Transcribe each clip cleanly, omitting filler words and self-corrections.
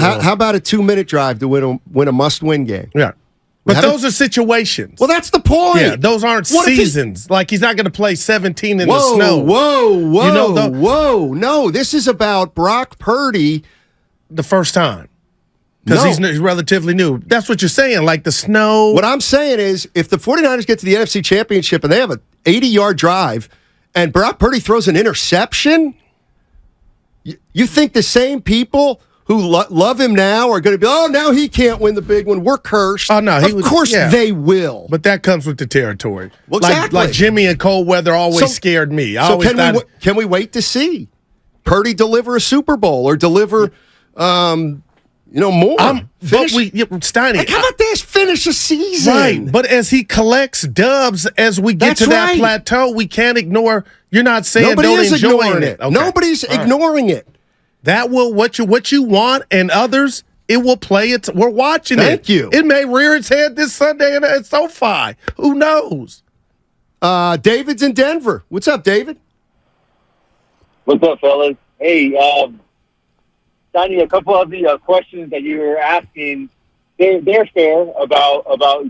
How about a 2-minute drive to win a must-win game? Yeah. But those are situations. Well, that's the point. Yeah, those aren't seasons. Like, he's not going to play 17 in the snow. Whoa. No, this is about Brock Purdy. The first time. Because he's relatively new. That's what you're saying, like the snow. What I'm saying is, if the 49ers get to the NFC Championship and they have an 80-yard drive and Brock Purdy throws an interception, you think the same people who love him now are going to be, oh, now he can't win the big one. We're cursed. Oh, no. Of course they will. But that comes with the territory. Well, exactly. Like Jimmy and cold weather always scared me. Can we wait to see Purdy deliver a Super Bowl or deliver more? Steiny, how about this? Finish a season. Right, but as he collects dubs as we get to that plateau, we can't ignore. You're not saying don't enjoy it. Okay. Nobody's ignoring it. That will what you want, and others, it will play it. We're watching it. Thank you. It may rear its head this Sunday at SoFi. Who knows? David's in Denver. What's up, David? What's up, fellas? Hey, Steiny, a couple of the questions that you were asking, they're fair about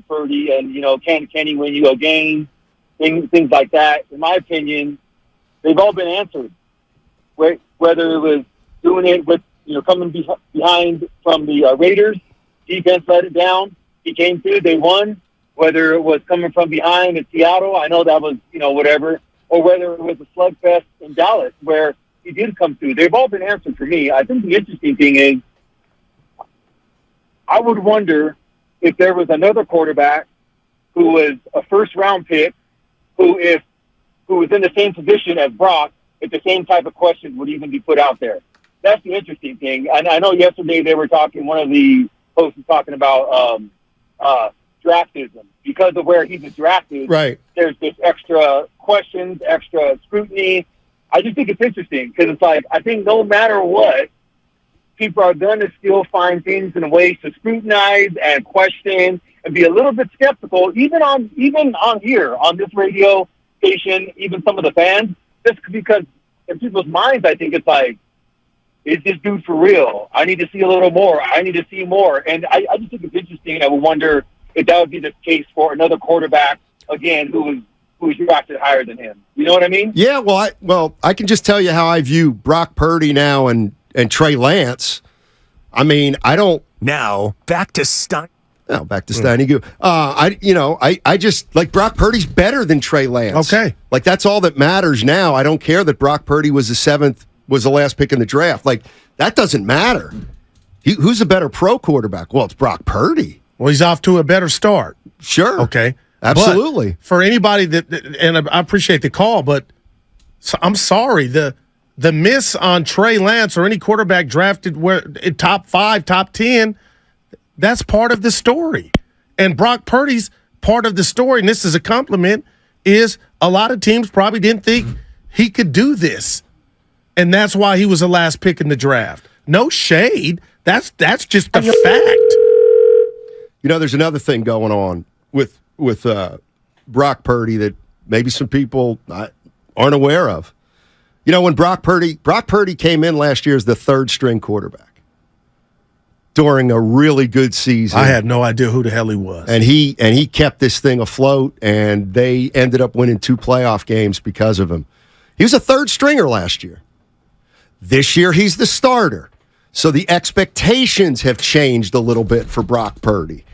Purdy and, can he win you a game, things like that. In my opinion, they've all been answered. Whether it was doing it with, coming behind from the Raiders, defense let it down, he came through, they won. Whether it was coming from behind in Seattle, I know that was, whatever, or whether it was a slugfest in Dallas where he did come through. They've all been answered for me. I think the interesting thing is I would wonder if there was another quarterback who was a first-round pick who was in the same position as Brock, if the same type of questions would even be put out there. That's the interesting thing. And I know yesterday they were talking, one of the hosts was talking about draftism. Because of where he's drafted, right, there's this extra questions, extra scrutiny. I just think it's interesting because it's like, I think no matter what, people are going to still find things and ways to scrutinize and question and be a little bit skeptical, even on here, on this radio station, even some of the fans, just because in people's minds, I think it's like, is this dude for real? I need to see a little more. I need to see more. And I just think it's interesting. I would wonder if that would be the case for another quarterback, again, who was drafted higher than him. You know what I mean? Yeah, well, I can just tell you how I view Brock Purdy now and Trey Lance. I mean, I don't. Now, back to Steiny. No, back to Steiny Guru. I just, like, Brock Purdy's better than Trey Lance. Okay. Like, that's all that matters now. I don't care that Brock Purdy was the last pick in the draft. Like, that doesn't matter. Who's a better pro quarterback? Well, it's Brock Purdy. Well, he's off to a better start. Sure. Okay. Absolutely. But for anybody and I appreciate the call, but I'm sorry, the miss on Trey Lance or any quarterback drafted in top 5, top 10, that's part of the story. And Brock Purdy's part of the story, and this is a compliment, is a lot of teams probably didn't think he could do this. And that's why he was the last pick in the draft. No shade. That's just a fact. There's another thing going on with Brock Purdy that maybe some people aren't aware of. When Brock Purdy came in last year as the third-string quarterback during a really good season. I had no idea who the hell he was. And he kept this thing afloat, and they ended up winning 2 playoff games because of him. He was a third-stringer last year. This year, he's the starter. So the expectations have changed a little bit for Brock Purdy.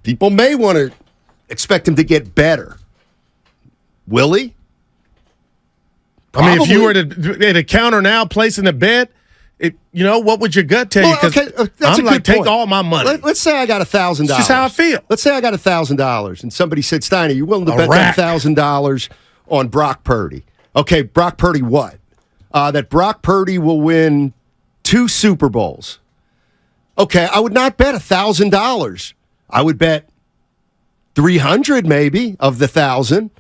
People may want to expect him to get better. Will he? Probably. I mean, if you were at a counter now placing a bet, what would your gut tell you? That's I'm like, take all my money. Let's say I got $1,000. That's just how I feel. Let's say I got $1,000, and somebody said, Steiny, you're willing to bet that $1,000 on Brock Purdy. Okay, Brock Purdy what? That Brock Purdy will win 2 Super Bowls. Okay, I would not bet $1,000. I would bet $300 maybe of the 1,000.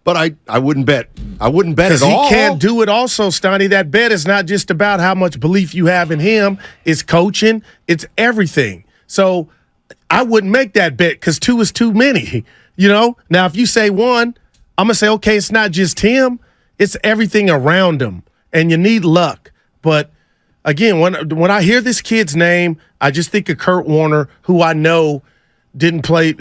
But I wouldn't bet at all. Because he can't do it also, Steiny. That bet is not just about how much belief you have in him. It's coaching. It's everything. So I wouldn't make that bet because 2 is too many. Now, if you say 1, I'm going to say, okay, it's not just him. It's everything around him. and you need luck. But again, when I hear this kid's name, I just think of Kurt Warner, who I know didn't play,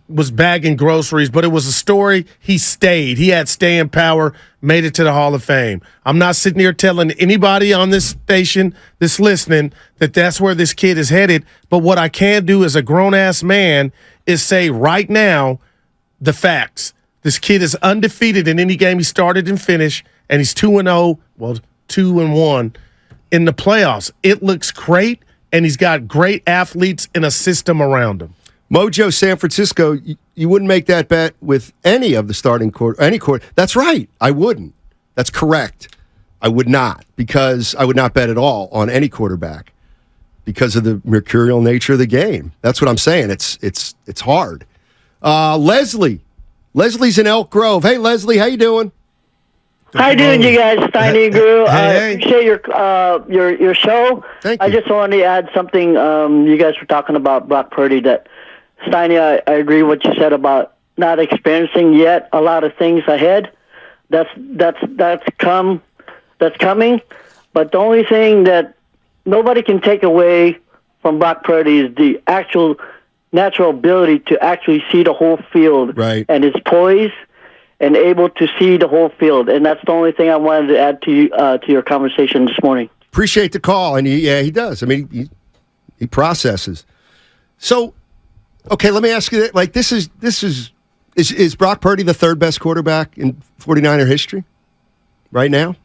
was bagging groceries, but it was a story. He stayed. He had staying power, made it to the Hall of Fame. I'm not sitting here telling anybody on this station that's listening that that's where this kid is headed. But what I can do as a grown-ass man is say right now the facts. This kid is undefeated in any game he started and finished, and he's 2-0, 2-1 in the playoffs. It looks great, and he's got great athletes and a system around him. Mojo San Francisco, you wouldn't make that bet with any of the starting any quarter. That's right. I wouldn't. That's correct. I would not, because I would not bet at all on any quarterback because of the mercurial nature of the game. That's what I'm saying. It's hard. Leslie's in Elk Grove. Hey, Leslie, how you doing? How you doing, you guys? Steiny Guru. I appreciate your show. Thank you. I just wanted to add something. You guys were talking about Brock Purdy. That Steiny, I agree what you said about not experiencing yet a lot of things ahead. That's coming. But the only thing that nobody can take away from Brock Purdy is the actual natural ability to actually see the whole field, right, and his poise and able to see the whole field. And that's the only thing I wanted to add to you, to your conversation this morning. Appreciate the call. And he does. I mean, he processes. So, okay, let me ask you that. Like, is Brock Purdy the third best quarterback in 49er history right now?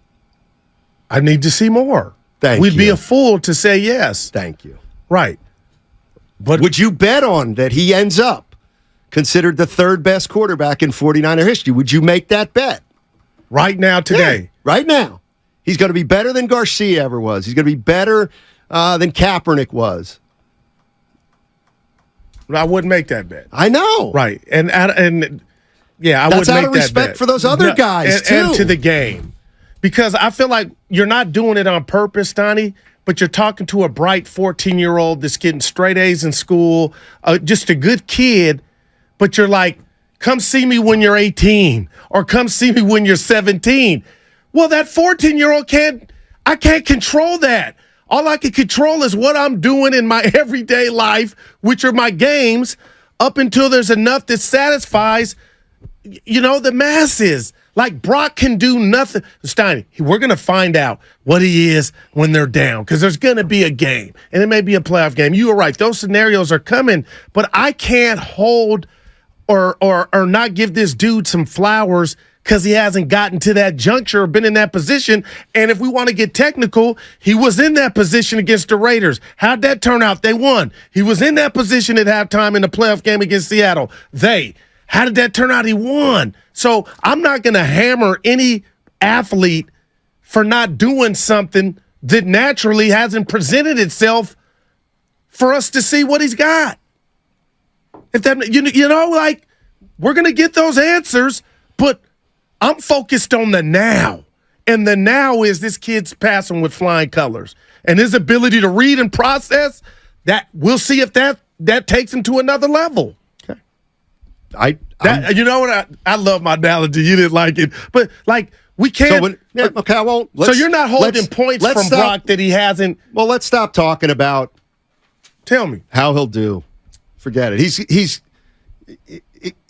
I need to see more. We'd be a fool to say yes. Thank you. Right. But would you bet on that he ends up considered the third best quarterback in 49er history? Would you make that bet? Right now, today. Yeah, right now. He's going to be better than Garcia ever was. He's going to be better than Kaepernick was. I wouldn't make that bet. I know. Right. And yeah, I wouldn't make that bet. That's out of respect for those other guys, too. And to the game. Because I feel like you're not doing it on purpose, Donnie, but you're talking to a bright 14-year-old that's getting straight A's in school, just a good kid, but you're like, come see me when you're 18 or come see me when you're 17. Well, that 14-year-old I can't control that. All I can control is what I'm doing in my everyday life, which are my games, up until there's enough that satisfies, the masses. Like, Brock can do nothing. Steiny, we're going to find out what he is when they're down, because there's going to be a game, and it may be a playoff game. You were right. Those scenarios are coming, but I can't hold or not give this dude some flowers because he hasn't gotten to that juncture or been in that position. And if we want to get technical, he was in that position against the Raiders. How'd that turn out? They won. He was in that position at halftime in the playoff game against Seattle. How did that turn out? He won. So I'm not going to hammer any athlete for not doing something that naturally hasn't presented itself for us to see what he's got. If that, like, we're going to get those answers, but I'm focused on the now. And the now is this kid's passing with flying colors. And his ability to read and process, that we'll see if that takes him to another level. I love my analogy. You didn't like it, but like we can't. I won't. So you're not holding points from Brock that he hasn't. Well, let's stop talking about. Tell me how he'll do. Forget it. He's the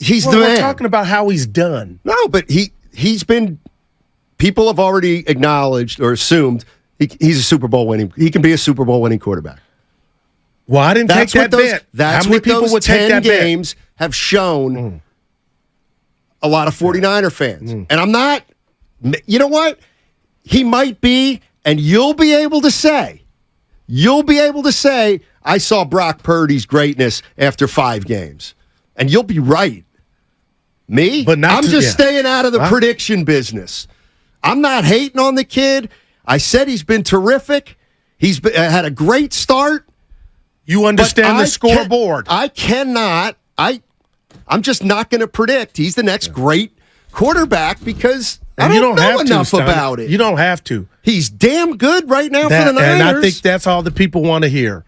man. We're talking about how he's done. No, but he's been. People have already acknowledged or assumed he's a Super Bowl winning. He can be a Super Bowl winning quarterback. Well, I didn't take that bet. That's what those 10 games have shown a lot of 49er fans. And I'm not, you know what? He might be, and you'll be able to say, I saw Brock Purdy's greatness after 5 games. And you'll be right. Me? But I'm just staying out of the prediction business. I'm not hating on the kid. I said he's been terrific. He's had a great start. You understand the scoreboard. I cannot. I'm just not going to predict he's the next great quarterback because I don't know enough about it. You don't have to. He's damn good right now for the Niners. And I think that's all the people want to hear.